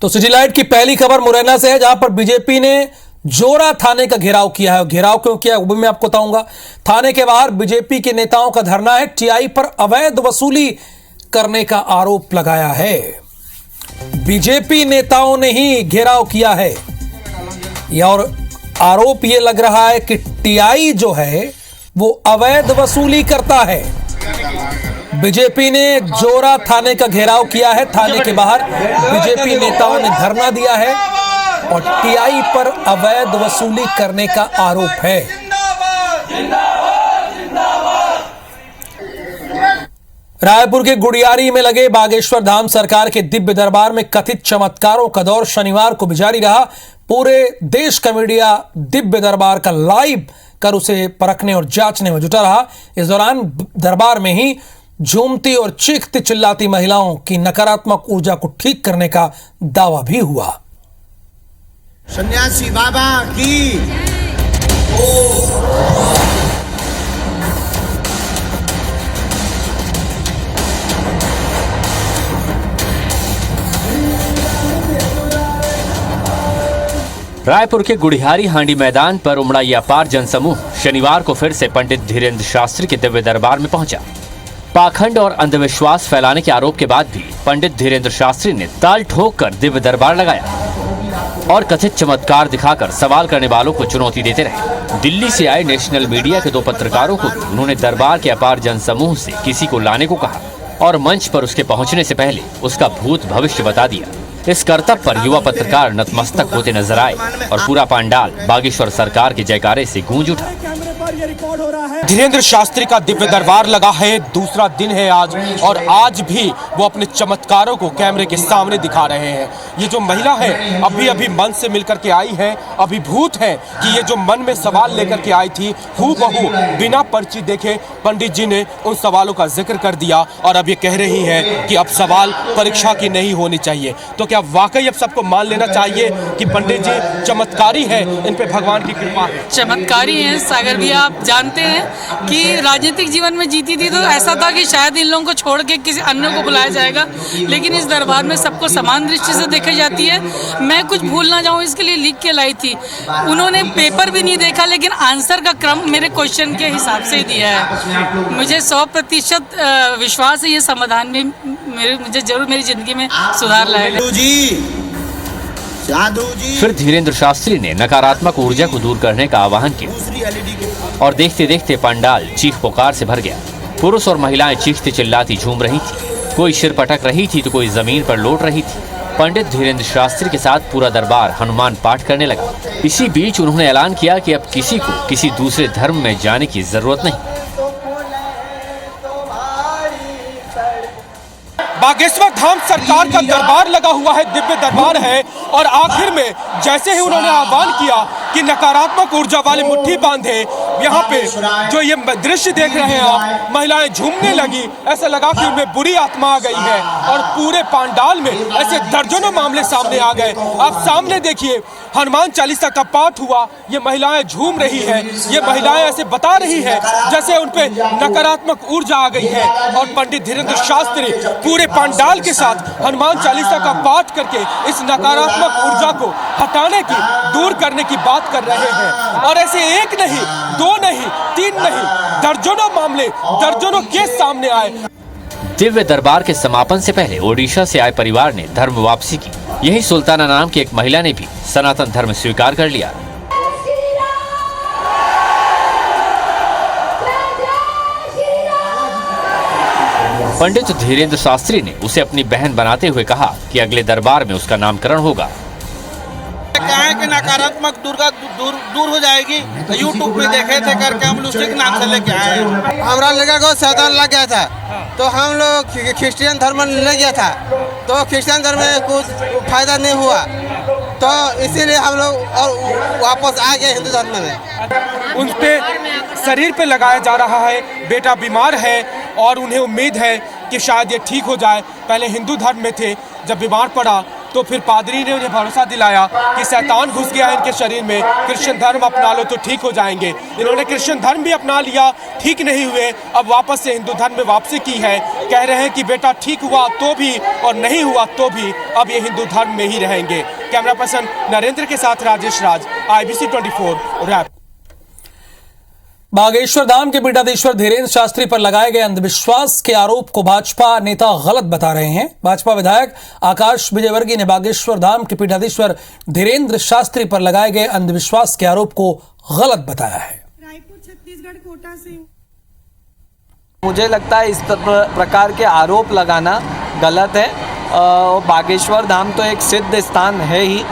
तो city light की पहली खबर मुरैना से है, जहां पर बीजेपी ने जोरा थाने का घेराव किया है। घेराव क्यों किया है वो भी मैं आपको बताऊंगा। थाने के बाहर बीजेपी के नेताओं का धरना है। टीआई पर अवैध वसूली करने का आरोप लगाया है। बीजेपी नेताओं ने ही घेराव किया है और आरोप यह लग रहा है कि टीआई जो है वो अवैध वसूली करता है। बीजेपी ने जोरा थाने का घेराव किया है। थाने के बाहर बीजेपी नेताओं ने धरना दिया है और टीआई पर अवैध वसूली करने का आरोप है। रायपुर के गुड़ियारी में लगे बागेश्वर धाम सरकार के दिव्य दरबार में कथित चमत्कारों का दौर शनिवार को भी जारी रहा। पूरे देश का मीडिया दिव्य दरबार का लाइव कर उसे परखने और जांचने में जुटा रहा। इस दौरान दरबार में ही झूमती और चीखती चिल्लाती महिलाओं की नकारात्मक ऊर्जा को ठीक करने का दावा भी हुआ। सन्यासी बाबा की रायपुर के गुड़ियारी हांडी मैदान पर उमड़ा यह अपार जनसमूह शनिवार को फिर से पंडित धीरेन्द्र शास्त्री के दिव्य दरबार में पहुंचा। पाखंड और अंधविश्वास फैलाने के आरोप के बाद भी पंडित धीरेन्द्र शास्त्री ने ताल ठोक कर दिव्य दरबार लगाया और कथित चमत्कार दिखाकर सवाल करने वालों को चुनौती देते रहे। दिल्ली से आए नेशनल मीडिया के दो पत्रकारों को भी उन्होंने दरबार के अपार जनसमूह से किसी को लाने को कहा और मंच पर उसके पहुंचने से पहले उसका भूत भविष्य बता दिया। इस करतब पर युवा पत्रकार नतमस्तक होते नजर आए और पूरा पंडाल बागेश्वर सरकार के जयकारे से गूंज उठा। धीरेन्द्र शास्त्री का दिव्य दरबार लगा है, दूसरा दिन है आज, और आज भी वो अपने चमत्कारों को कैमरे के सामने दिखा रहे हैं। ये जो महिला है अभी अभी मन से मिलकर के आई है, अभिभूत है कि ये जो मन में सवाल लेकर के आई थी हूबहू बिना पर्ची देखे पंडित जी ने उन सवालों का जिक्र कर दिया और अब ये कह रही हैं कि अब सवाल परीक्षा की नहीं होनी चाहिए। तो क्या वाकई अब सबको मान लेना चाहिए कि पंडित जी चमत्कारी है, इन पे भगवान की कृपा है? चमत्कारी हैं सागर भी। आप जानते हैं कि राजनीतिक जीवन में जीती थी तो ऐसा था कि शायद इन लोगों को छोड़ के किसी अन्य को बुलाया जाएगा, लेकिन इस दरबार में सबको समान दृष्टि से देखी जाती है। मैं कुछ भूल ना जाऊं इसके लिए लिख के लाई थी। उन्होंने पेपर भी नहीं देखा, लेकिन आंसर का क्रम मेरे क्वेश्चन के हिसाब से ही दिया है। मुझे 100% विश्वास है ये समाधान में मुझे जरूर मेरी जिंदगी में सुधार लाएगा। फिर धीरेन्द्र शास्त्री ने नकारात्मक ऊर्जा को दूर करने का आह्वान किया और देखते देखते पंडाल चीख पुकार से भर गया। पुरुष और महिलाएं चीखती चिल्लाती झूम रही थी, कोई सिर पटक रही थी तो कोई जमीन पर लौट रही थी। पंडित धीरेन्द्र शास्त्री के साथ पूरा दरबार हनुमान पाठ करने लगा। इसी बीच उन्होंने ऐलान किया कि अब किसी को किसी दूसरे धर्म में जाने की जरूरत नहीं। बागेश्वर धाम सरकार का दरबार लगा हुआ है, दिव्य दरबार है, और आखिर में जैसे ही उन्होंने आह्वान किया कि नकारात्मक ऊर्जा वाली मुट्ठी बांधे, यहाँ पे जो ये दृश्य देख रहे हैं आप, महिलाएं झूमने लगी। ऐसा लगा कि उनमें बुरी आत्मा आ गई है और पूरे पंडाल में ऐसे दर्जनों मामले सामने आ गए। आप सामने देखिए, हनुमान चालीसा का पाठ हुआ, ये महिलाएं झूम रही है, ये महिलाएं ऐसे बता रही है जैसे उनपे नकारात्मक ऊर्जा आ गई है। और पंडित धीरेन्द्र शास्त्री पूरे पंडाल के साथ हनुमान चालीसा का पाठ करके इस नकारात्मक ऊर्जा को हटाने की, दूर करने की बात कर रहे हैं। और ऐसे एक नहीं, दो नहीं, तीन नहीं, दर्जनों मामले, दर्जनों केस सामने आए। दिव्य दरबार के समापन से पहले ओडिशा से आए परिवार ने धर्म वापसी की। यही सुल्ताना नाम की एक महिला ने भी सनातन धर्म स्वीकार कर लिया। पंडित धीरेन्द्र शास्त्री ने उसे अपनी बहन बनाते हुए कहा कि अगले दरबार में उसका नामकरण होगा। क्या है कि नकारात्मक दुर्गा दूर हो जाएगी। तो यूट्यूब में देखे थे करके हम लोग उसी के नाम से लेके आए। हमारा लड़का को शैतान लग गया था तो हम लोग क्रिश्चियन धर्म ले गया था, तो क्रिश्चियन धर्म में कुछ फायदा नहीं हुआ, तो इसीलिए हम लोग और वापस आ गए हिंदू धर्म में। उन पे शरीर पे लगाया जा रहा है। बेटा बीमार है और उन्हें उम्मीद है कि शायद ये ठीक हो जाए। पहले हिंदू धर्म में थे, जब बीमार पड़ा तो फिर पादरी ने उन्हें भरोसा दिलाया कि शैतान घुस गया है इनके शरीर में, क्रिश्चियन धर्म अपना लो तो ठीक हो जाएंगे। इन्होंने क्रिश्चियन धर्म भी अपना लिया, ठीक नहीं हुए, अब वापस से हिंदू धर्म में वापसी की है। कह रहे हैं कि बेटा ठीक हुआ तो भी और नहीं हुआ तो भी अब ये हिंदू धर्म में ही रहेंगे। कैमरा पर्सन नरेंद्र के साथ राजेश राज, IBC 24 रैप। बागेश्वर धाम के पीठाधीश्वर धीरेन्द्र शास्त्री पर लगाए गए अंधविश्वास के आरोप को भाजपा नेता गलत बता रहे हैं। भाजपा विधायक आकाश विजयवर्गीय ने बागेश्वर धाम के पीठाधीश्वर धीरेन्द्र शास्त्री पर लगाए गए अंधविश्वास के आरोप को गलत बताया है। रायपुर छत्तीसगढ़ कोटा से मुझे लगता है इस प्रकार के आरोप लगाना गलत है। बागेश्वर धाम तो एक सिद्ध स्थान है ही,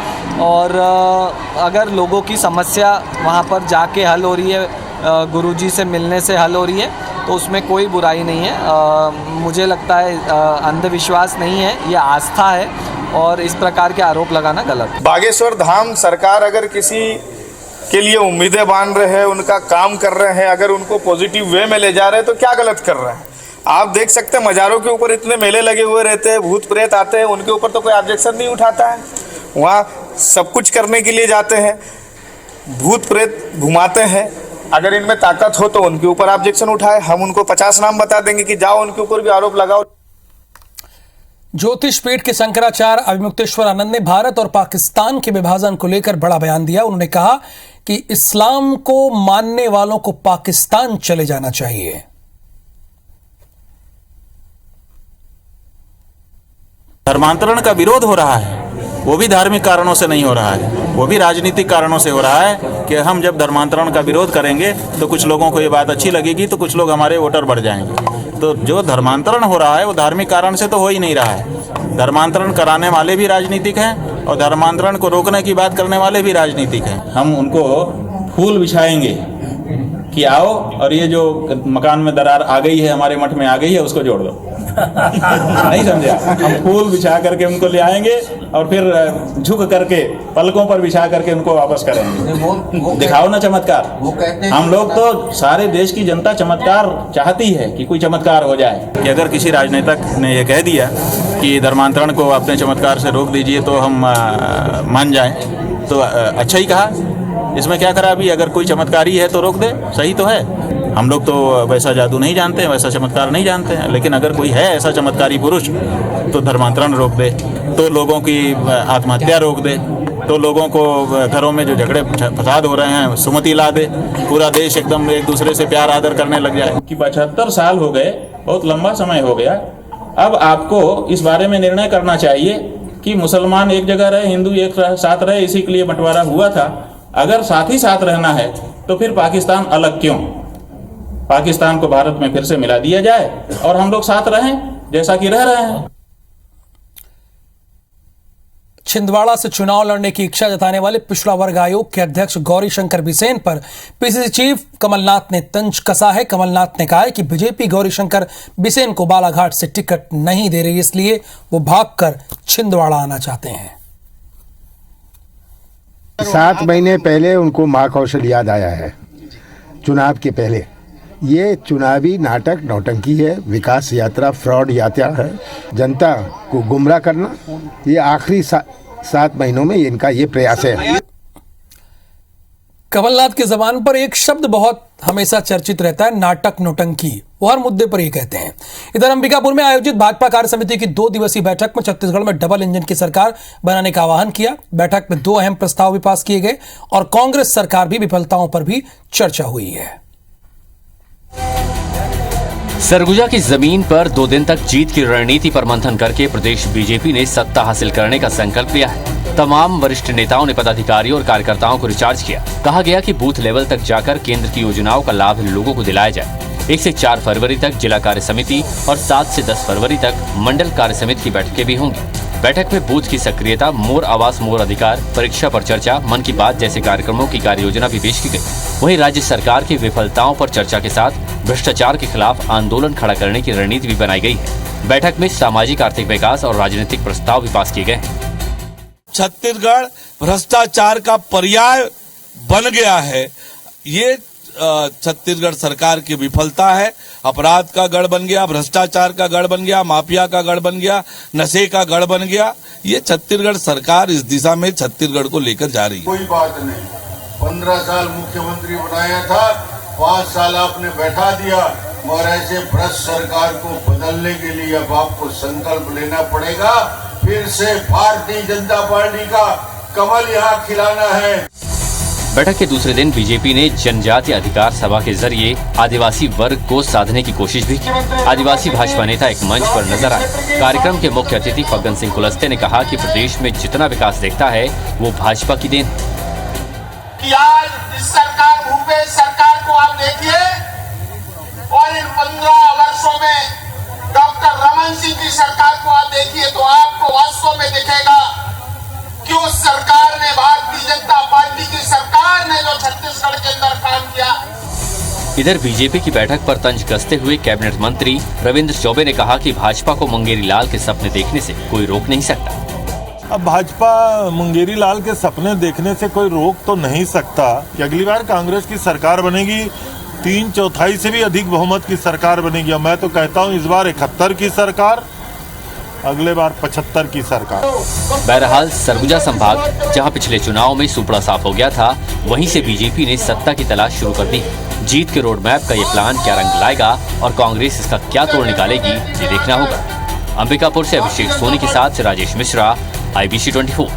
और अगर लोगों की समस्या वहाँ पर जाके हल हो रही है, गुरुजी से मिलने से हल हो रही है, तो उसमें कोई बुराई नहीं है। मुझे लगता है अंधविश्वास नहीं है, ये आस्था है, और इस प्रकार के आरोप लगाना गलत है। बागेश्वर धाम सरकार अगर किसी के लिए उम्मीदें बांध रहे हैं, उनका काम कर रहे हैं, अगर उनको पॉजिटिव वे में ले जा रहे हैं तो क्या गलत कर रहे हैं? आप देख सकते हैं मज़ारों के ऊपर इतने मेले लगे हुए रहते हैं, भूत प्रेत आते हैं, उनके ऊपर तो कोई ऑब्जेक्शन नहीं उठाता है। वहाँ सब कुछ करने के लिए जाते हैं, भूत प्रेत घुमाते हैं, अगर इनमें ताकत हो तो उनके ऊपर ऑब्जेक्शन उठाए। हम उनको 50 नाम बता देंगे कि जाओ उनके ऊपर भी आरोप लगाओ। ज्योतिष पीठ के शंकराचार्य अभिमुक्तेश्वर आनंद ने भारत और पाकिस्तान के विभाजन को लेकर बड़ा बयान दिया। उन्होंने कहा कि इस्लाम को मानने वालों को पाकिस्तान चले जाना चाहिए। धर्मांतरण का विरोध हो रहा है, वो भी धार्मिक कारणों से नहीं हो रहा है, वो भी राजनीतिक कारणों से हो रहा है कि हम जब धर्मांतरण का विरोध करेंगे तो कुछ लोगों को ये बात अच्छी लगेगी, तो कुछ लोग हमारे वोटर बढ़ जाएंगे। तो जो धर्मांतरण हो रहा है वो धार्मिक कारण से तो हो ही नहीं रहा है। धर्मांतरण कराने वाले भी राजनीतिक हैं और धर्मांतरण को रोकने की बात करने वाले भी राजनीतिक हैं। हम उनको फूल बिछाएंगे कि आओ और ये जो मकान में दरार आ गई है, हमारे मठ में आ गई है, उसको जोड़ दो। नहीं समझा? हम फूल बिछा करके उनको ले आएंगे और फिर झुक करके पलकों पर बिछा करके उनको वापस करेंगे। दिखाओ ना चमत्कार। हम लोग तो सारे देश की जनता चमत्कार चाहती है कि कोई चमत्कार हो जाए। कि अगर किसी राजनेता ने यह कह दिया कि धर्मांतरण को अपने चमत्कार से रोक दीजिए तो हम मान जाएं, तो अच्छा ही कहा, इसमें क्या खराबी? अगर कोई चमत्कारी है तो रोक दे, सही तो है। हम लोग तो वैसा जादू नहीं जानते हैं, वैसा चमत्कार नहीं जानते हैं, लेकिन अगर कोई है ऐसा चमत्कारी पुरुष तो धर्मांतरण रोक दे, तो लोगों की आत्महत्या रोक दे, तो लोगों को घरों में जो झगड़े फसाद हो रहे हैं सुमति ला दे, पूरा देश एकदम एक दूसरे से प्यार आदर करने लग जाए। कि 75 साल हो गए, बहुत लंबा समय हो गया। अब आपको इस बारे में निर्णय करना चाहिए कि मुसलमान एक जगह रहे, हिंदू एक साथ रहे, इसी के लिए बंटवारा हुआ था। अगर साथ ही साथ रहना है तो फिर पाकिस्तान अलग क्यों? पाकिस्तान को भारत में फिर से मिला दिया जाए और हम लोग साथ रहें जैसा कि रह रहे हैं। छिंदवाड़ा से चुनाव लड़ने की इच्छा जताने वाले पिछड़ा वर्ग आयोग के अध्यक्ष गौरीशंकर बिसेन पर पीसीसी चीफ कमलनाथ ने तंज कसा है। कमलनाथ ने कहा है कि बीजेपी गौरीशंकर बिसेन को बालाघाट से टिकट नहीं दे रही, इसलिए वो भागकर छिंदवाड़ा आना चाहते हैं। 7 महीने पहले उनको महाकौशल याद आया है, चुनाव के पहले। ये चुनावी नाटक नौटंकी है, विकास यात्रा फ्रॉड यात्रा है, जनता को गुमराह करना। ये आखिरी 7 महीनों में इनका ये प्रयास है। कमलनाथ की जबान पर एक शब्द बहुत हमेशा चर्चित रहता है, नाटक नौटंकी। वो हर मुद्दे पर ये कहते हैं। इधर अंबिकापुर में आयोजित भाजपा कार्य समिति की 2 दिवसीय बैठक में छत्तीसगढ़ में डबल इंजन की सरकार बनाने का आह्वान किया। बैठक में 2 अहम प्रस्ताव भी पास किए गए और कांग्रेस सरकार भी विफलताओं पर भी चर्चा हुई है। सरगुजा की जमीन पर 2 दिन तक जीत की रणनीति पर मंथन करके प्रदेश बीजेपी ने सत्ता हासिल करने का संकल्प लिया है। तमाम वरिष्ठ नेताओं ने पदाधिकारियों और कार्यकर्ताओं को रिचार्ज किया। कहा गया कि बूथ लेवल तक जाकर केंद्र की योजनाओं का लाभ लोगों को दिलाया जाए। 1 से 4 फरवरी तक जिला कार्य समिति और 7 से 10 फरवरी तक मंडल कार्य समिति की बैठकें भी होंगी। बैठक में बूथ की सक्रियता, मोर आवास मोर अधिकार, परीक्षा पर चर्चा, मन की बात जैसे कार्यक्रमों की कार्य योजना भी पेश की गई। वहीं राज्य सरकार की विफलताओं पर चर्चा के साथ भ्रष्टाचार के खिलाफ आंदोलन खड़ा करने की रणनीति भी बनाई गई है। बैठक में सामाजिक आर्थिक विकास और राजनीतिक प्रस्ताव भी पास किए गए। छत्तीसगढ़ भ्रष्टाचार का पर्याय बन गया है। ये छत्तीसगढ़ सरकार की विफलता है। अपराध का गढ़ बन गया, भ्रष्टाचार का गढ़ बन गया, माफिया का गढ़ बन गया, नशे का गढ़ बन गया। ये छत्तीसगढ़ सरकार इस दिशा में छत्तीसगढ़ को लेकर जा रही है। कोई बात नहीं, 15 साल मुख्यमंत्री बनाया था, 5 साल आपने बैठा दिया, और ऐसे भ्रष्ट सरकार को बदलने के लिए अब आपको संकल्प लेना पड़ेगा। फिर से भारतीय जनता पार्टी का कमल यहाँ खिलाना है। बैठक के दूसरे दिन बीजेपी ने जनजातीय अधिकार सभा के जरिए आदिवासी वर्ग को साधने की कोशिश भी की। आदिवासी भाजपा नेता एक मंच पर नजर आए। कार्यक्रम के मुख्य अतिथि फग्गन सिंह कुलस्ते ने कहा कि प्रदेश में जितना विकास दिखता है वो भाजपा की देन कि आज इस सरकार, भूपेश सरकार को आप देखिए, और इन 15 वर्षों में डॉक्टर रमन सिंह की सरकार को आप देखिए, तो आपको वास्तव में दिखेगा कि उस सरकार ने, भारतीय जनता पार्टी की सरकार ने जो छत्तीसगढ़ के अंदर काम किया। इधर बीजेपी की बैठक पर तंज कसते हुए कैबिनेट मंत्री रविंद्र चौबे ने कहा कि भाजपा को मुंगेरी लाल के सपने देखने से कोई रोक नहीं सकता। अब भाजपा मुंगेरी लाल के सपने देखने से कोई रोक तो नहीं सकता कि अगली बार कांग्रेस की सरकार बनेगी, 3/4 से भी अधिक बहुमत की सरकार बनेगी। और मैं तो कहता हूं इस बार 71 की सरकार, अगले बार 75 की सरकार। बहरहाल सरगुजा संभाग जहां पिछले चुनाव में सुपड़ा साफ हो गया था, वहीं से बीजेपी ने सत्ता की तलाश शुरू कर दी। जीत के रोड मैप का ये प्लान क्या रंग लाएगा और कांग्रेस इसका क्या तोड़ निकालेगी, ये देखना होगा। अंबिकापुर से अभिषेक सोनी के साथ राजेश मिश्रा, IBC 24।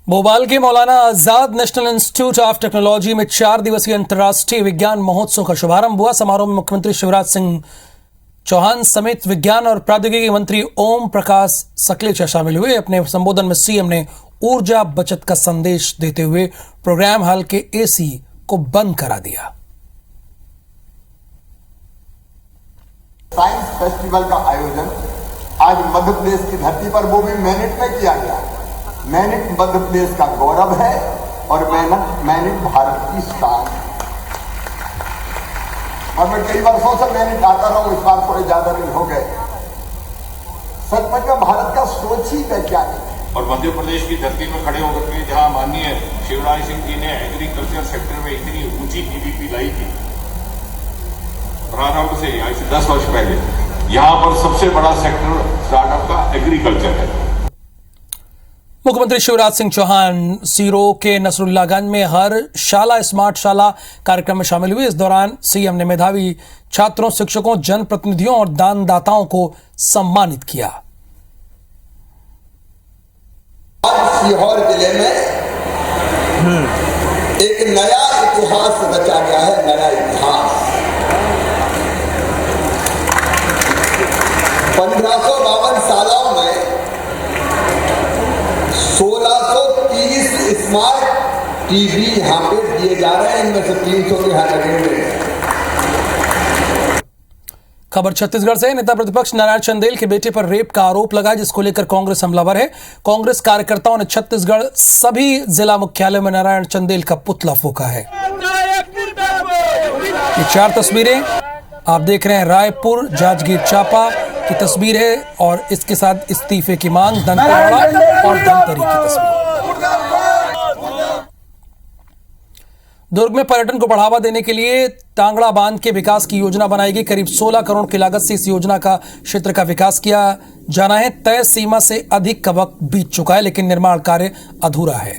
भोपाल के Maulana Azad national institute of technology में 4 दिवसीय अंतर्राष्ट्रीय विज्ञान महोत्सव का शुभारंभ हुआ। समारोह में मुख्यमंत्री शिवराज सिंह चौहान समेत विज्ञान और प्रौद्योगिकी मंत्री ओम प्रकाश सकलेचा शामिल हुए। अपने संबोधन में सीएम ने ऊर्जा बचत का संदेश देते हुए प्रोग्राम हॉल के AC को बंद करा दिया। साइंस फेस्टिवल का आयोजन आज मध्य प्रदेश की धरती पर, वो भी मैनिट में किया गया। मैनिट मध्य प्रदेश का गौरव है और मैनिट भारत की शान है। और मैं कई वर्षों से मैनिट आता रहा हूं, इस बार थोड़े ज्यादा दिन हो गए। सचमुच में भारत का सोच ही वैज्ञानिक है। और मध्य प्रदेश की धरती में खड़े होकर के जहां माननीय शिवराज सिंह जी ने एग्रीकल्चर सेक्टर में इतनी ऊंची GDP लाई थी प्रारंभ से, आज से 10 वर्ष पहले, यहाँ पर सबसे बड़ा सेक्टर स्टार्टअप का एग्रीकल्चर है। मुख्यमंत्री शिवराज सिंह चौहान सीरो के नसरुल्लागंज में हर शाला स्मार्ट शाला कार्यक्रम में शामिल हुए। इस दौरान सीएम ने मेधावी छात्रों, शिक्षकों, जनप्रतिनिधियों और दानदाताओं को सम्मानित किया। सीहोर जिले में एक नया इतिहास रचा गया है, नया इतिहास। 1552 सालों में 1630 स्मार्ट टीवी यहाँ पे दिए जा रहे हैं, इनमें से 300 के यहाँ लगे हुए हैं। खबर छत्तीसगढ़ से। नेता प्रतिपक्ष नारायण चंदेल के बेटे पर रेप का आरोप लगा, जिसको लेकर कांग्रेस हमलावर है। कांग्रेस कार्यकर्ताओं ने छत्तीसगढ़ सभी जिला मुख्यालयों में नारायण चंदेल का पुतला फूंका है। ये 4 तस्वीरें आप देख रहे हैं, रायपुर जांजगीर चांपा की तस्वीर है और इसके साथ इस्तीफे की मांग, दंतेवाड़ा और धमतरी की तस्वीर। दुर्ग में पर्यटन को बढ़ावा देने के लिए तांगड़ा बांध के विकास की योजना बनाएगी। करीब 16 करोड़ की लागत से इस योजना का क्षेत्र का विकास किया जाना है। तय सीमा से अधिक का वक्त बीत चुका है, लेकिन निर्माण कार्य अधूरा है।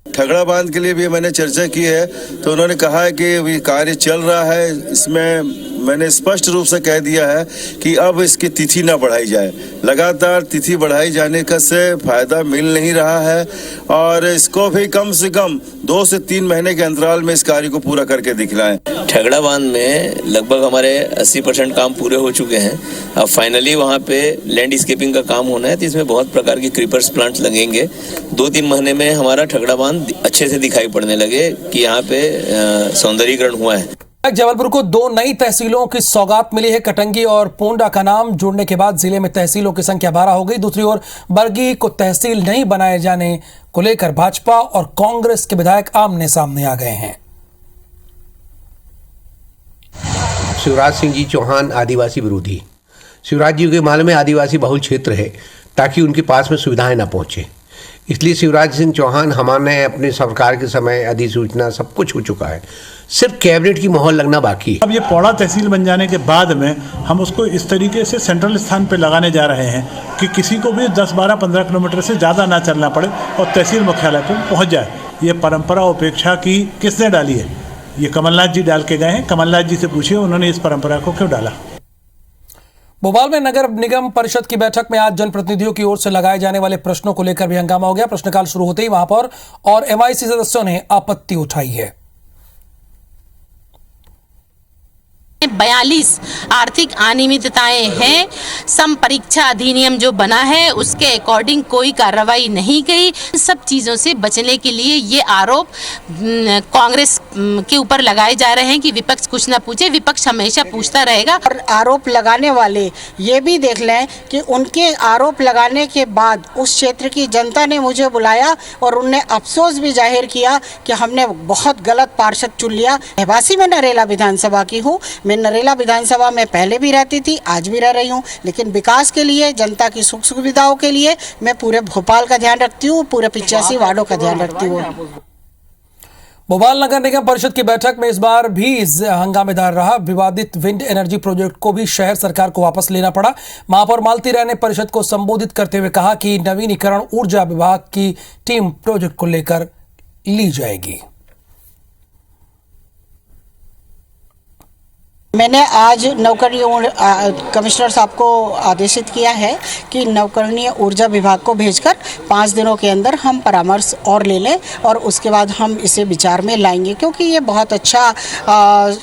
ठगड़ा बांध के लिए भी मैंने चर्चा की है, तो उन्होंने कहा है कि ये कार्य चल रहा है। इसमें मैंने स्पष्ट रूप से कह दिया है कि अब इसकी तिथि ना बढ़ाई जाए। लगातार तिथि बढ़ाई जाने का से फायदा मिल नहीं रहा है और इसको भी कम से कम 2 से 3 महीने के अंतराल में इस कार्य को पूरा करके दिखलाएं। ठगड़ा बांध में लगभग हमारे 80% काम पूरे हो चुके हैं। अब फाइनली वहाँ पे लैंडस्केपिंग का काम होना है, तो इसमें बहुत प्रकार के क्रीपर्स प्लांट लगेंगे। 2-3 महीने में हमारा ठगड़ा बांध अच्छे से दिखाई पड़ने लगे कि यहाँ पे सौंदर्यीकरण हुआ है। जबलपुर को 2 नई तहसीलों की सौगात मिली है। कटंगी और पोंडा का नाम जोड़ने के बाद जिले में तहसीलों की संख्या 12 हो गई। दूसरी ओर बरगी को तहसील नहीं बनाए जाने को लेकर भाजपा और कांग्रेस के विधायक आमने सामने आ गए हैं। शिवराज सिंह जी चौहान आदिवासी विरोधी। शिवराज जी के माल में आदिवासी बहुल क्षेत्र है ताकि उनके पास में सुविधाएं ना पहुंचे। इसलिए शिवराज सिंह चौहान हमारे अपने सरकार के समय अधिसूचना सब कुछ हो चुका है, सिर्फ कैबिनेट की मोहर लगना बाकी है। अब ये पौड़ा तहसील बन जाने के बाद में हम उसको इस तरीके से सेंट्रल स्थान पे लगाने जा रहे हैं कि किसी को भी 10, 12, 15 किलोमीटर से ज़्यादा ना चलना पड़े और तहसील मुख्यालय पर पहुंच जाए। ये परंपरा उपेक्षा की किसने डाली है? ये कमलनाथ जी डाल के गए हैं। कमलनाथ जी से पूछिए उन्होंने इस परंपरा को क्यों डाला। भोपाल में नगर निगम परिषद की बैठक में आज जनप्रतिनिधियों की ओर से लगाए जाने वाले प्रश्नों को लेकर भी हंगामा हो गया। प्रश्नकाल शुरू होते ही महापौर और एमआईसी सदस्यों ने आपत्ति उठाई है। 42 आर्थिक अनियमितताएं हैं। सम परीक्षा अधिनियम जो बना है उसके अकॉर्डिंग कोई कार्रवाई नहीं की। सब चीजों से बचने के लिए ये आरोप कांग्रेस के ऊपर लगाए जा रहे हैं कि विपक्ष कुछ ना पूछे। विपक्ष हमेशा पूछता रहेगा। और आरोप लगाने वाले ये भी देख लें कि उनके आरोप लगाने के बाद उस क्षेत्र की जनता ने मुझे बुलाया और उनने अफसोस भी जाहिर किया कि हमने बहुत गलत पार्षद चुन लिया। रहवासी में नरेला विधानसभा की हूँ। मैं नरेला विधानसभा में पहले भी रहती थी, आज भी रह रही हूँ, लेकिन विकास के लिए, जनता की सुख सुविधाओं के लिए मैं पूरे भोपाल का ध्यान रखती हूँ, पूरे 85 वार्डों का ध्यान रखती हूँ। भोपाल नगर निगम परिषद की बैठक में इस बार भी हंगामेदार रहा। विवादित विंड एनर्जी प्रोजेक्ट को भी शहर सरकार को वापस लेना पड़ा। महापौर मालती राय ने परिषद को संबोधित करते हुए कहा कि नवीनीकरण ऊर्जा विभाग की टीम प्रोजेक्ट को लेकर ली जाएगी। मैंने आज नवकरणीय कमिश्नर साहब को आदेशित किया है कि नवकरणीय ऊर्जा विभाग को भेजकर 5 दिनों के अंदर हम परामर्श और ले लें और उसके बाद हम इसे विचार में लाएंगे, क्योंकि ये बहुत अच्छा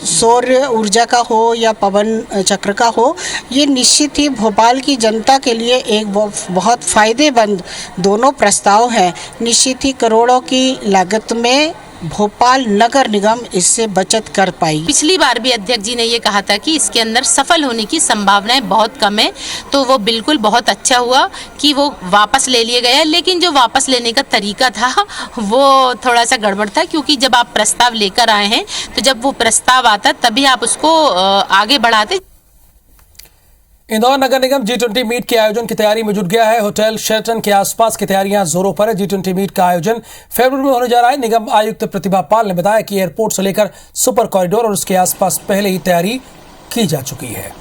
सौर ऊर्जा का हो या पवन चक्र का हो, ये निश्चित ही भोपाल की जनता के लिए एक बहुत फ़ायदेमंद दोनों प्रस्ताव हैं। निश्चित ही करोड़ों की लागत में भोपाल नगर निगम इससे बचत कर पाई। पिछली बार भी अध्यक्ष जी ने ये कहा था कि इसके अंदर सफल होने की संभावनाएं बहुत कम है, तो वो बिल्कुल बहुत अच्छा हुआ कि वो वापस ले लिए गया। लेकिन जो वापस लेने का तरीका था वो थोड़ा सा गड़बड़ था, क्योंकि जब आप प्रस्ताव लेकर आए हैं तो जब वो प्रस्ताव आता तभी आप उसको आगे बढ़ाते। इंदौर नगर निगम G20 मीट के आयोजन की तैयारी में जुट गया है। होटल शेरटन के आसपास की तैयारियां जोरों पर है। G20 मीट का आयोजन फरवरी में होने जा रहा है। निगम आयुक्त प्रतिभा पाल ने बताया कि एयरपोर्ट से लेकर सुपर कॉरिडोर और उसके आसपास पहले ही तैयारी की जा चुकी है।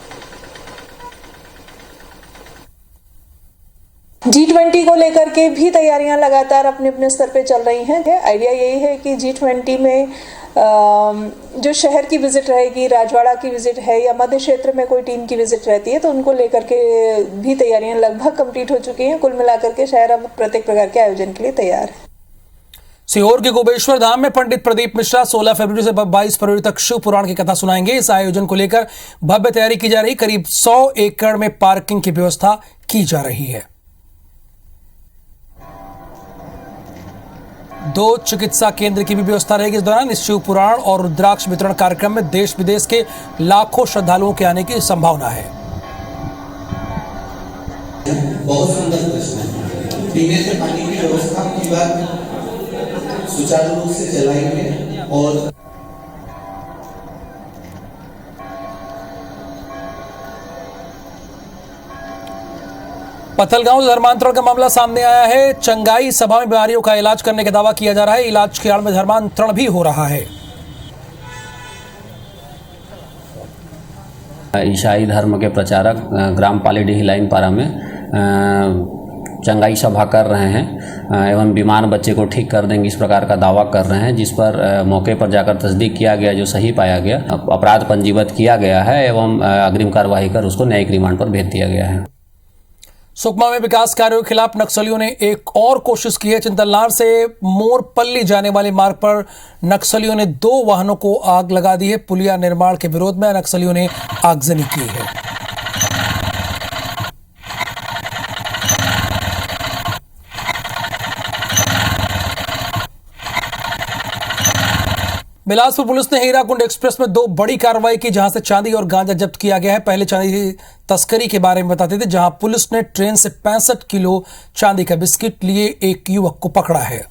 G20 को लेकर के भी तैयारियां लगातार अपने अपने स्तर पे चल रही हैं। आइडिया यही है कि G20 में जो शहर की विजिट रहेगी, राजवाड़ा की विजिट है या मध्य क्षेत्र में कोई टीम की विजिट रहती है, तो उनको लेकर के भी तैयारियां लगभग कंप्लीट हो चुकी हैं। कुल मिलाकर के शहर अब प्रत्येक प्रकार के आयोजन के लिए तैयार है। सीहोर के गोपेश्वर धाम में पंडित प्रदीप मिश्रा 16 फरवरी से 22 फरवरी तक शिव पुराण की कथा सुनाएंगे। इस आयोजन को लेकर भव्य तैयारी की जा रही। करीब 100 एकड़ में पार्किंग की व्यवस्था की जा रही है। 2 चिकित्सा केंद्र की भी व्यवस्था रहेगी। इस दौरान इस शिव पुराण और रुद्राक्ष वितरण कार्यक्रम में देश विदेश के लाखों श्रद्धालुओं के आने की संभावना है। बहुत सुंदर प्रश्न है। पीने से पानी की व्यवस्था की बात सुचारू रूप से चलाएंगे और पथलगांव धर्मांतरण का मामला सामने आया है। चंगाई सभा में बीमारियों का इलाज करने का दावा किया जा रहा है। इलाज के आड़ में धर्मांतरण भी हो रहा है। ईसाई धर्म के प्रचारक ग्राम पालीडीह लाइन पारा में चंगाई सभा कर रहे हैं एवं बीमार बच्चे को ठीक कर देंगे, इस प्रकार का दावा कर रहे हैं, जिस पर मौके पर जाकर तस्दीक किया गया, जो सही पाया गया। अपराध पंजीबद्ध किया गया है एवं अग्रिम कार्रवाई कर उसको न्यायिक रिमांड पर भेज दिया गया है। सुकमा में विकास कार्यों के खिलाफ नक्सलियों ने एक और कोशिश की है। चिंतलनार से मोरपल्ली जाने वाले मार्ग पर नक्सलियों ने 2 वाहनों को आग लगा दी है। पुलिया निर्माण के विरोध में नक्सलियों ने आगजनी की है। बिलासपुर पुलिस ने हीराकुंड एक्सप्रेस में 2 बड़ी कार्रवाई की, जहां से चांदी और गांजा जब्त किया गया है। पहले चांदी तस्करी के बारे में बताते थे, जहां पुलिस ने ट्रेन से 65 किलो चांदी का बिस्किट लिए एक युवक को पकड़ा है।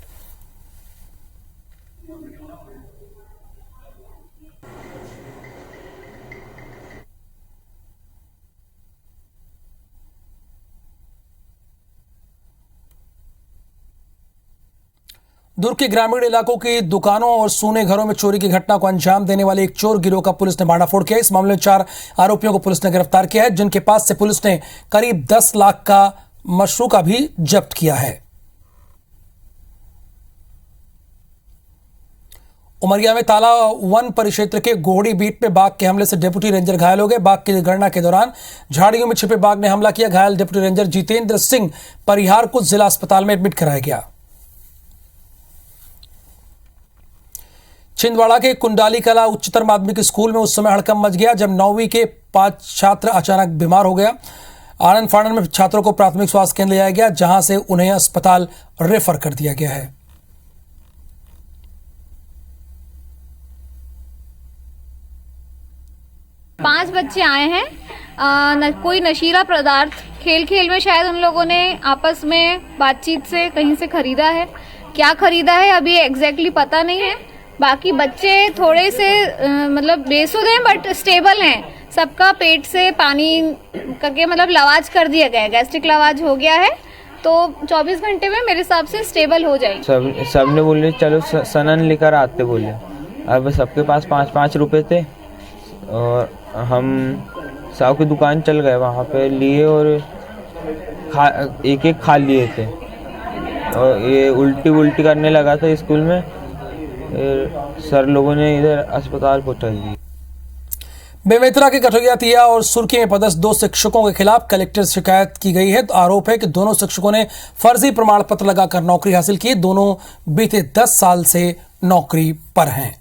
दुर्ग के ग्रामीण इलाकों की दुकानों और सूने घरों में चोरी की घटना को अंजाम देने वाले एक चोर गिरोह का पुलिस ने भांडाफोड़ किया। इस मामले में 4 आरोपियों को पुलिस ने गिरफ्तार किया है, जिनके पास से पुलिस ने करीब 10 लाख का मशरूका भी जब्त किया है। उमरिया में ताला वन परिक्षेत्र के गोहड़ी बीट में बाघ के हमले से डिप्टी रेंजर घायल हो गए। बाघ की गणना के दौरान झाड़ियों में छिपे बाघ ने हमला किया। घायल डिप्टी रेंजर जितेंद्र सिंह परिहार को जिला अस्पताल में एडमिट कराया गया। छिंदवाड़ा के कुंडाली कला उच्चतर माध्यमिक स्कूल में उस समय हड़कंप मच गया जब 9वीं के 5 छात्र अचानक बीमार हो गया। आनंद फानन में छात्रों को प्राथमिक स्वास्थ्य केंद्र ले जाया गया, जहां से उन्हें अस्पताल रेफर कर दिया गया है। पांच बच्चे आए हैं, कोई नशीला पदार्थ खेल खेल में शायद उन लोगों ने आपस में बातचीत से कहीं से खरीदा है। क्या खरीदा है अभी एग्जैक्टली पता नहीं है। बाकी बच्चे थोड़े से मतलब बेसुध हैं बट स्टेबल हैं। सबका पेट से पानी करके मतलब लवाज कर दिया गया है, गैस्ट्रिक लवाज हो गया है, तो 24 घंटे में मेरे हिसाब से स्टेबल हो जाएगी। सब ने बोले चलो सनन लेकर आते बोले। अब सबके पास 5-5 रुपए थे और हम साहु की दुकान चल गए, वहाँ पे लिए और एक खा लिए थे और ये उल्टी करने लगा था स्कूल में। सर लोगों ने इधर अस्पताल पहुंचा दिया। बेमेतरा के कठौतिया और सुर्खी में पदस्थ 2 शिक्षकों के खिलाफ कलेक्टर से शिकायत की गई है। आरोप है कि दोनों शिक्षकों ने फर्जी प्रमाण पत्र लगाकर नौकरी हासिल की। दोनों बीते 10 साल से नौकरी पर हैं।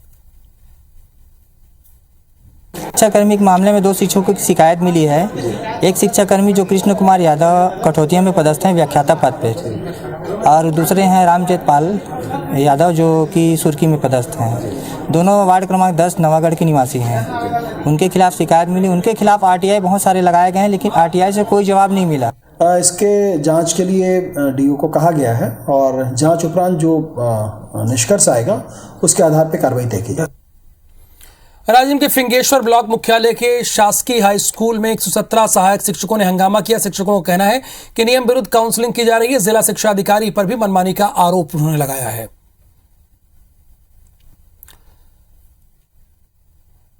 शिक्षाकर्मी के मामले में 2 शिक्षकों की शिकायत मिली है। एक शिक्षाकर्मी जो कृष्ण कुमार यादव कठौतिया में पदस्थ हैं व्याख्याता पद पे, और दूसरे हैं रामचेत पाल यादव जो कि सुर्खी में पदस्थ हैं। दोनों वार्ड क्रमांक 10 नवागढ़ के निवासी हैं। उनके खिलाफ शिकायत मिली। उनके खिलाफ आरटीआई बहुत सारे लगाए गए हैं, लेकिन आरटीआई से कोई जवाब नहीं मिला। इसके जांच के लिए डीओ को कहा गया है और जांच उपरांत जो निष्कर्ष आएगा उसके आधार पर कार्रवाई तय की जाएगी। राजिम के फिंगेश्वर ब्लॉक मुख्यालय के शासकीय हाई स्कूल में 117 सहायक शिक्षकों ने हंगामा किया। शिक्षकों का कहना है कि नियम विरुद्ध काउंसलिंग की जा रही है। जिला शिक्षा अधिकारी पर भी मनमानी का आरोप उन्होंने लगाया है।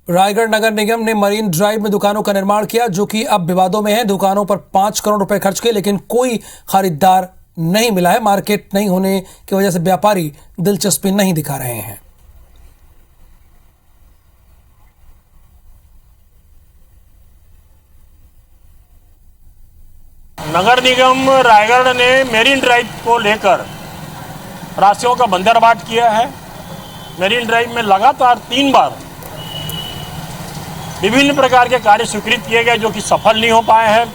रायगढ़ नगर निगम ने मरीन ड्राइव में दुकानों का निर्माण किया, जो कि अब विवादों में है। दुकानों पर 5 करोड़ रुपए खर्च किए, लेकिन कोई खरीदार नहीं मिला है। मार्केट नहीं होने की वजह से व्यापारी दिलचस्पी नहीं दिखा रहे हैं। नगर निगम रायगढ़ ने मेरीन ड्राइव को लेकर राशियों का बंदरबाट किया है। मेरीन ड्राइव में लगातार 3 बार विभिन्न प्रकार के कार्य स्वीकृत किए गए जो कि सफल नहीं हो पाए हैं।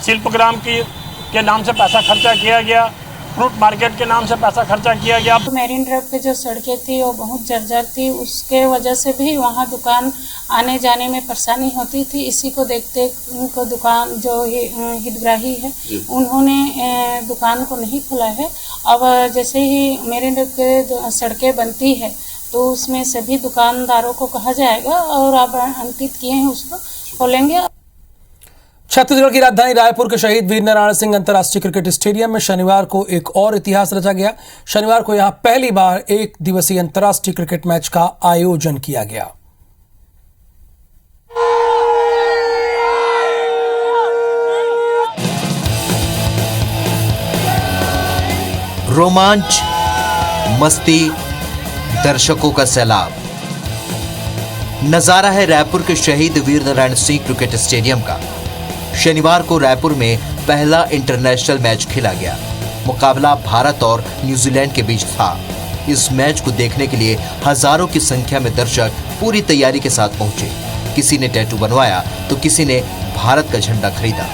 शिल्पग्राम के नाम से पैसा खर्चा किया गया, फ्रूट मार्केट के नाम से पैसा खर्चा किया गया। मेरीन ड्राइव पे जो सड़कें थी वो बहुत जर्जर थी, उसके वजह से भी वहाँ दुकान आने जाने में परेशानी होती थी। इसी को देखते उनको दुकान जो हितग्राही है उन्होंने दुकान को नहीं खोला है। अब जैसे ही मेरीन ड्राइव के सड़कें बनती है तो उसमें सभी दुकानदारों को कहा जाएगा और अब अंकित किए हैं उसको खोलेंगे। छत्तीसगढ़ की राजधानी रायपुर के शहीद वीरनारायण सिंह अंतर्राष्ट्रीय क्रिकेट स्टेडियम में शनिवार को एक और इतिहास रचा गया। शनिवार को यहां पहली बार 1 दिवसीय अंतर्राष्ट्रीय क्रिकेट मैच का आयोजन किया गया। रोमांच, मस्ती, दर्शकों का सैलाब। नजारा है रायपुर के शहीद वीरनारायण सिंह क्रिकेट स्टेडियम का। शनिवार को रायपुर में पहला इंटरनेशनल मैच खेला गया। मुकाबला भारत और न्यूजीलैंड के बीच था। इस मैच को देखने के लिए हजारों की संख्या में दर्शक पूरी तैयारी के साथ पहुंचे। किसी ने टैटू बनवाया तो किसी ने भारत का झंडा खरीदा।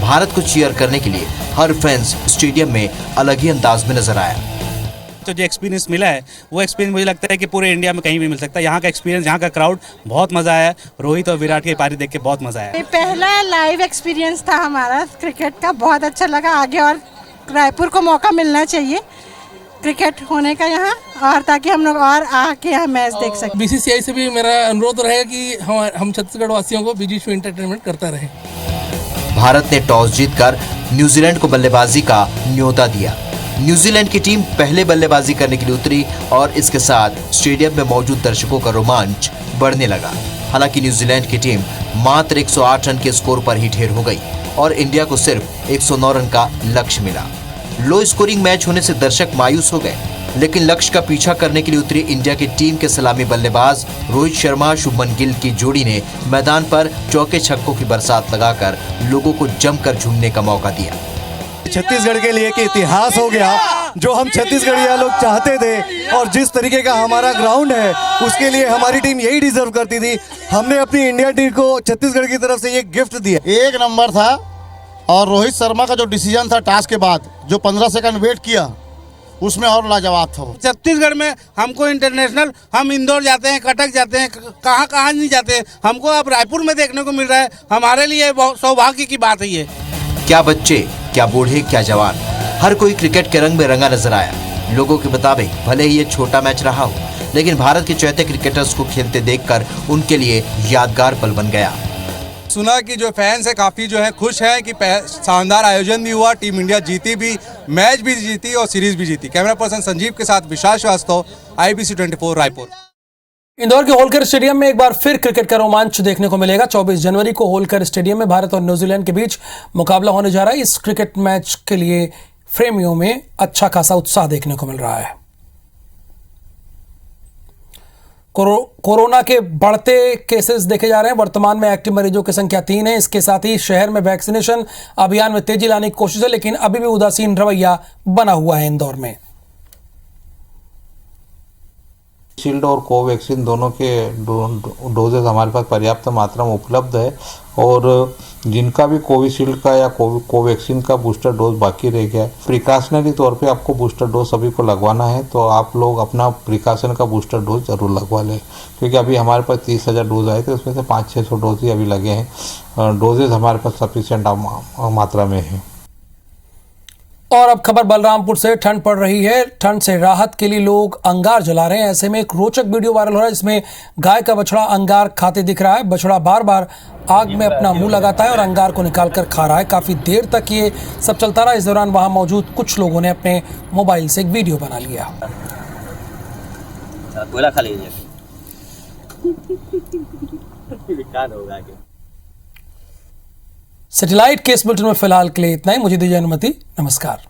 भारत को चीयर करने के लिए हर फैंस स्टेडियम में अलग ही अंदाज में नजर आया। तो जो एक्सपीरियंस मिला है वो एक्सपीरियंस मुझे लगता है कि पूरे इंडिया में कहीं भी मिल सकता है। यहाँ का एक्सपीरियंस, यहाँ का क्राउड, बहुत मजा आया। रोहित और विराट की पारी देख के बहुत मजा आया। पहला लाइव एक्सपीरियंस था हमारा क्रिकेट का, बहुत अच्छा लगा। आगे और रायपुर को मौका मिलना चाहिए क्रिकेट होने का यहाँ, और ताकि हम लोग और आके यहाँ मैच देख सकें। बीसीसीआई से भी मेरा अनुरोध रहेगा कि हम छत्तीसगढ़ वासियों को बीच में एंटरटेनमेंट करता रहे। भारत ने टॉस जीतकर न्यूजीलैंड को बल्लेबाजी का न्योता दिया। न्यूजीलैंड की टीम पहले बल्लेबाजी करने के लिए उतरी और इसके साथ स्टेडियम में मौजूद दर्शकों का रोमांच बढ़ने लगा। हालांकि न्यूजीलैंड की टीम मात्र 108 रन के स्कोर पर ही ढेर हो गई और इंडिया को सिर्फ 109 रन का लक्ष्य मिला। लो स्कोरिंग मैच होने से दर्शक मायूस हो गए, लेकिन लक्ष्य का पीछा करने के लिए उतरी इंडिया की टीम के सलामी बल्लेबाज रोहित शर्मा शुभमन गिल की जोड़ी ने मैदान पर चौके छक्कों की बरसात लगाकर लोगों को जमकर झूमने का मौका दिया। छत्तीसगढ़ के लिए एक इतिहास हो गया, जो हम छत्तीसगढ़िया लोग चाहते थे और जिस तरीके का हमारा ग्राउंड है उसके लिए हमारी टीम यही डिजर्व करती थी। हमने अपनी इंडिया टीम को छत्तीसगढ़ की तरफ से ये गिफ्ट दिया। एक नंबर था और रोहित शर्मा का जो डिसीजन था टॉस के बाद जो 15 सेकंड वेट किया उसमें और लाजवाब था। छत्तीसगढ़ में हमको इंटरनेशनल, हम इंदौर जाते हैं, कटक जाते हैं, कहाँ नहीं जाते हैं, हमको अब रायपुर में देखने को मिल रहा है। हमारे लिए बहुत सौभाग्य की बात है ये। क्या बच्चे, क्या बूढ़े, क्या जवान, हर कोई क्रिकेट के रंग में रंगा नजर आया। लोगों के मुताबिक भले ही ये छोटा मैच रहा हो, लेकिन भारत के चौथे क्रिकेटर्स को खेलते देखकर उनके लिए यादगार पल बन गया। सुना कि जो फैंस है काफ़ी जो है खुश हैं कि शानदार आयोजन भी हुआ, टीम इंडिया जीती भी, मैच भी जीती और सीरीज भी जीती। कैमरा पर्सन संजीव के साथ विशाल श्रीवास्तव, IBC 24 रायपुर। इंदौर के होलकर स्टेडियम में एक बार फिर क्रिकेट का रोमांच देखने को मिलेगा। 24 जनवरी को होलकर स्टेडियम में भारत और न्यूजीलैंड के बीच मुकाबला होने जा रहा है। इस क्रिकेट मैच के लिए प्रेमियों में अच्छा खासा उत्साह देखने को मिल रहा है। कोरोना के बढ़ते केसेस देखे जा रहे हैं। वर्तमान में एक्टिव मरीजों की संख्या 3 है। इसके साथ ही शहर में वैक्सीनेशन अभियान में तेजी लाने की कोशिश है, लेकिन अभी भी उदासीन रवैया बना हुआ है इंदौर में। शील्ड और कोवैक्सीन दोनों के डोजेज हमारे पास पर्याप्त मात्रा में उपलब्ध है और जिनका भी कोविशील्ड का या कोवैक्सीन का बूस्टर डोज बाकी रह गया है, प्रिकॉशनरी तौर पे आपको बूस्टर डोज सभी को लगवाना है, तो आप लोग अपना प्रिकॉशन का बूस्टर डोज जरूर लगवा लें, क्योंकि अभी हमारे पास 30,000 डोज आए थे, उसमें से 500-600 डोज ही अभी लगे हैं। डोजेज हमारे पास सफिशिएंट मात्रा में है। और अब खबर बलरामपुर से। ठंड पड़ रही है, ठंड से राहत के लिए लोग अंगार जला रहे हैं। ऐसे में एक रोचक वीडियो वायरल हो रहा है जिसमें गाय का बछड़ा अंगार खाते दिख रहा है। बछड़ा बार बार आग में अपना मुंह लगाता है और अंगार को निकालकर खा रहा है। काफी देर तक ये सब चलता रहा। इस दौरान वहां मौजूद कुछ लोगों ने अपने मोबाइल से एक वीडियो बना लिया। खा लीजिए। सैटेलाइट केस बुलेटिन में फिलहाल के लिए इतना ही। मुझे दीजिए अनुमति। नमस्कार।